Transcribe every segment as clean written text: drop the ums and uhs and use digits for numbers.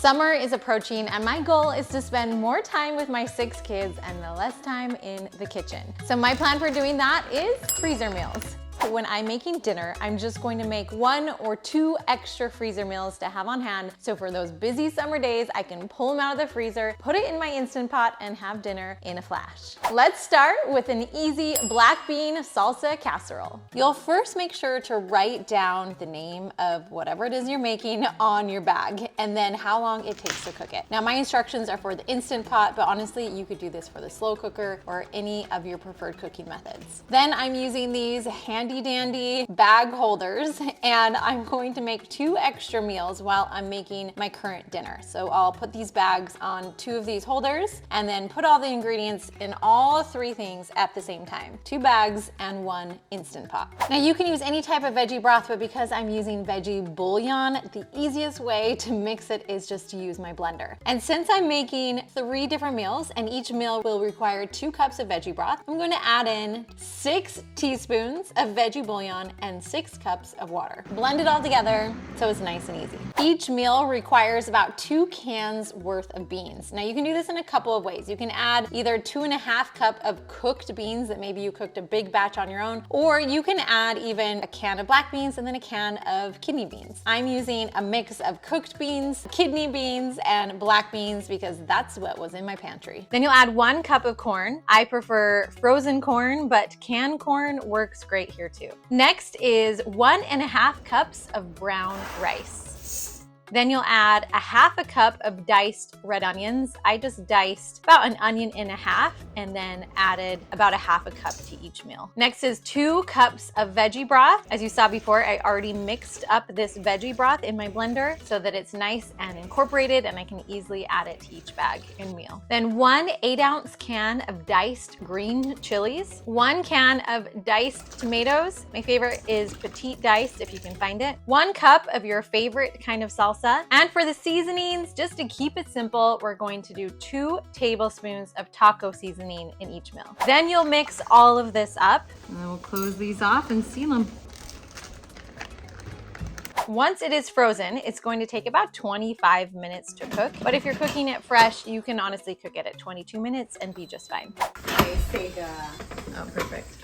Summer is approaching and my goal is to spend more time with my 6 kids and less time in the kitchen. So my plan for doing that is freezer meals. When I'm making dinner, I'm just going to make 1 or 2 extra freezer meals to have on hand. So for those busy summer days, I can pull them out of the freezer, put it in my Instant Pot, and have dinner in a flash. Let's start with an easy black bean salsa casserole. You'll first make sure to write down the name of whatever it is you're making on your bag, and then how long it takes to cook it. Now my instructions are for the Instant Pot, but honestly, you could do this for the slow cooker or any of your preferred cooking methods. Then I'm using these handy dandy bag holders, and I'm going to make 2 extra meals while I'm making my current dinner. So I'll put these bags on 2 of these holders and then put all the ingredients in all 3 things at the same time. 2 bags and 1 Instant Pot. Now you can use any type of veggie broth, but because I'm using veggie bouillon, the easiest way to mix it is just to use my blender. And since I'm making 3 different meals and each meal will require 2 cups of veggie broth, I'm going to add in 6 teaspoons of veggie bouillon and 6 cups of water. Blend it all together so it's nice and easy. Each meal requires about 2 cans worth of beans. Now you can do this in a couple of ways. You can add either 2.5 cup of cooked beans that maybe you cooked a big batch on your own, or you can add even a can of black beans and then a can of kidney beans. I'm using a mix of cooked beans, kidney beans, and black beans because that's what was in my pantry. Then you'll add 1 cup of corn. I prefer frozen corn, but canned corn works great here too. Next is 1.5 cups of brown rice. Then you'll add 1/2 cup of diced red onions. I just diced about 1.5 onions and then added about 1/2 cup to each meal. Next is 2 cups of veggie broth. As you saw before, I already mixed up this veggie broth in my blender so that it's nice and incorporated and I can easily add it to each bag and meal. Then 1 8-ounce can of diced green chilies, 1 can of diced tomatoes. My favorite is petite diced if you can find it. 1 cup of your favorite kind of salsa. And for the seasonings, just to keep it simple, we're going to do 2 tablespoons of taco seasoning in each meal. Then you'll mix all of this up. And then we'll close these off and seal them. Once it is frozen, it's going to take about 25 minutes to cook. But if you're cooking it fresh, you can honestly cook it at 22 minutes and be just fine. Oh, perfect.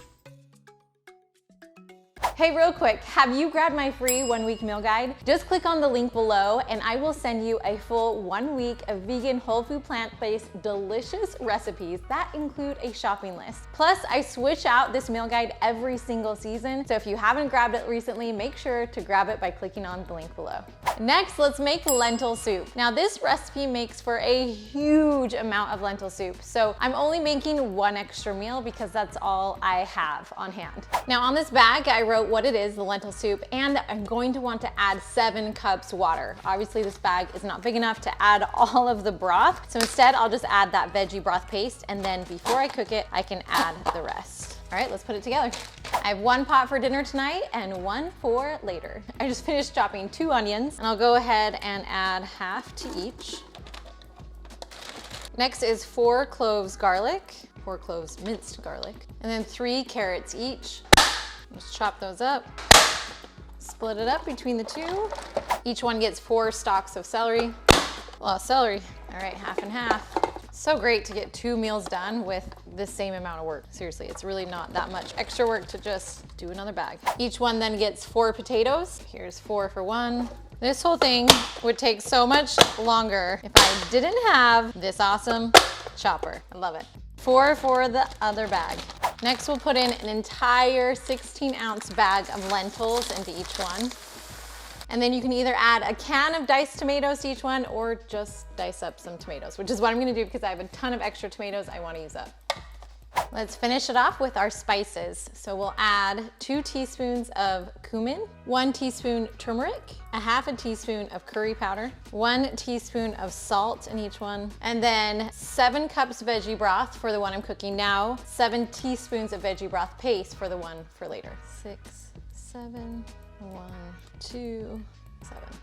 Hey, real quick, have you grabbed my free 1-week meal guide? Just click on the link below and I will send you a full 1 week of vegan, whole food, plant-based, delicious recipes that include a shopping list. Plus, I switch out this meal guide every single season. So if you haven't grabbed it recently, make sure to grab it by clicking on the link below. Next, let's make lentil soup. Now this recipe makes for a huge amount of lentil soup. So I'm only making 1 extra meal because that's all I have on hand. Now on this bag, I wrote what it is, the lentil soup, and I'm going to want to add 7 cups water. Obviously this bag is not big enough to add all of the broth, so instead I'll just add that veggie broth paste, and then before I cook it, I can add the rest. All right, let's put it together. I have 1 pot for dinner tonight and 1 for later. I just finished chopping 2 onions, and I'll go ahead and add 1/2 to each. Next is 4 cloves garlic, 4 cloves minced garlic, and then 3 carrots each. Just chop those up, split it up between the 2. Each one gets 4 stalks of celery. A lot of celery. All right, 1/2 and 1/2. So great to get 2 meals done with the same amount of work. Seriously, it's really not that much extra work to just do another bag. Each one then gets 4 potatoes. Here's 4 for 1. This whole thing would take so much longer if I didn't have this awesome chopper. I love it. 4 for the other bag. Next, we'll put in an entire 16-ounce bag of lentils into each one. And then you can either add a can of diced tomatoes to each one or just dice up some tomatoes, which is what I'm gonna do because I have a ton of extra tomatoes I wanna use up. Let's finish it off with our spices. So we'll add 2 teaspoons of cumin, 1 teaspoon turmeric, 1/2 teaspoon of curry powder, 1 teaspoon of salt in each one, and then 7 cups veggie broth for the one I'm cooking now, 7 teaspoons of veggie broth paste for the one for later. 6, 7, 1, 2, 7.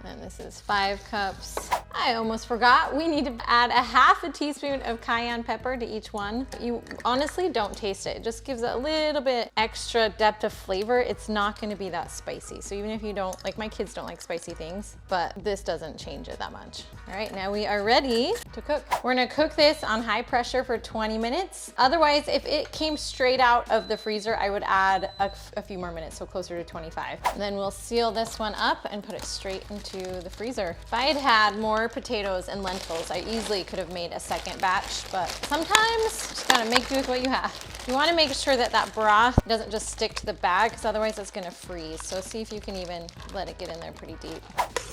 And this is 5 cups I almost forgot, we need to add a half a teaspoon of cayenne pepper to each one. You honestly don't taste it. It just gives it a little bit extra depth of flavor. It's not gonna be that spicy. So even if you don't, like my kids don't like spicy things, but this doesn't change it that much. All right, now we are ready to cook. We're gonna cook this on high pressure for 20 minutes. Otherwise, if it came straight out of the freezer, I would add a few more minutes, so closer to 25. And then we'll seal this one up and put it straight into the freezer. If I had had more potatoes and lentils, I easily could have made a second batch, but sometimes just gotta make do with what you have. You wanna make sure that that broth doesn't just stick to the bag, because otherwise it's gonna freeze. So see if you can even let it get in there pretty deep.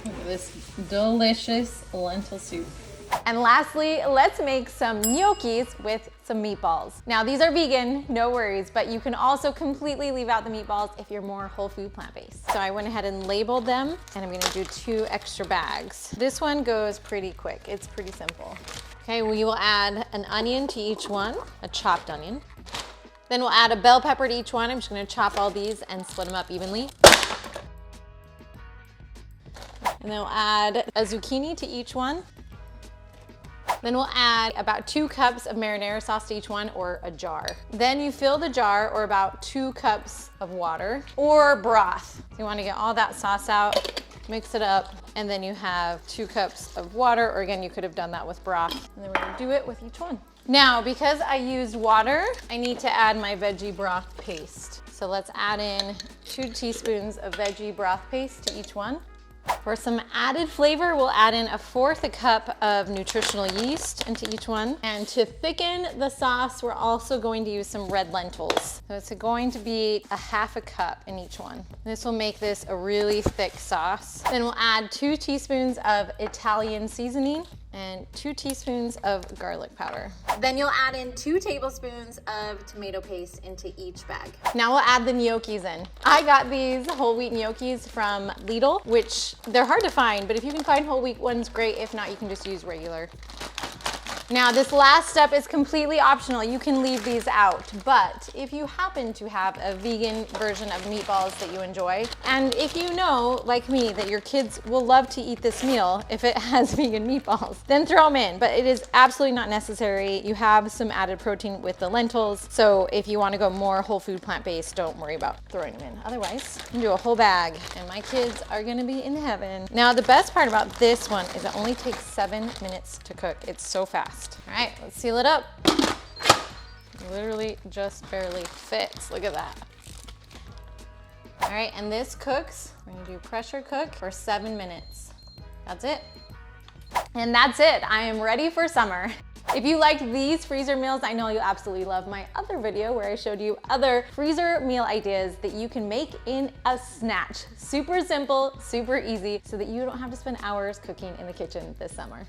Look at this delicious lentil soup. And lastly, let's make some gnocchis with some meatballs. Now these are vegan, no worries, but you can also completely leave out the meatballs if you're more whole food plant-based. So I went ahead and labeled them, and I'm gonna do 2 extra bags. This one goes pretty quick, it's pretty simple. Okay, we will add an onion to each one, a chopped onion. Then we'll add a bell pepper to each one. I'm just gonna chop all these and split them up evenly. And then we'll add a zucchini to each one. Then we'll add about 2 cups of marinara sauce to each one, or a jar. Then you fill the jar, or about 2 cups of water or broth. So you wanna get all that sauce out, mix it up, and then you have 2 cups of water, or again, you could have done that with broth. And then we're gonna do it with each one. Now, because I used water, I need to add my veggie broth paste. So let's add in 2 teaspoons of veggie broth paste to each one. For some added flavor, we'll add in 1/4 cup of nutritional yeast into each one. And to thicken the sauce, we're also going to use some red lentils. So it's going to be 1/2 cup in each one. This will make this a really thick sauce. Then we'll add 2 teaspoons of Italian seasoning and 2 teaspoons of garlic powder. Then you'll add in 2 tablespoons of tomato paste into each bag. Now we'll add the gnocchis in. I got these whole wheat gnocchis from Lidl, which they're hard to find, but if you can find whole wheat ones, great. If not, you can just use regular. Now this last step is completely optional. You can leave these out, but if you happen to have a vegan version of meatballs that you enjoy, and if you know, like me, that your kids will love to eat this meal if it has vegan meatballs, then throw them in, but it is absolutely not necessary. You have some added protein with the lentils, so if you want to go more whole food plant-based, don't worry about throwing them in. Otherwise, you can do a whole bag, and my kids are gonna be in heaven. Now the best part about this one is it only takes 7 minutes to cook. It's so fast. All right, let's seal it up. Literally just barely fits. Look at that. All right, and this cooks. We're gonna do pressure cook for 7 minutes. That's it. And that's it. I am ready for summer. If you liked these freezer meals, I know you'll absolutely love my other video where I showed you other freezer meal ideas that you can make in a snatch. Super simple, super easy, so that you don't have to spend hours cooking in the kitchen this summer.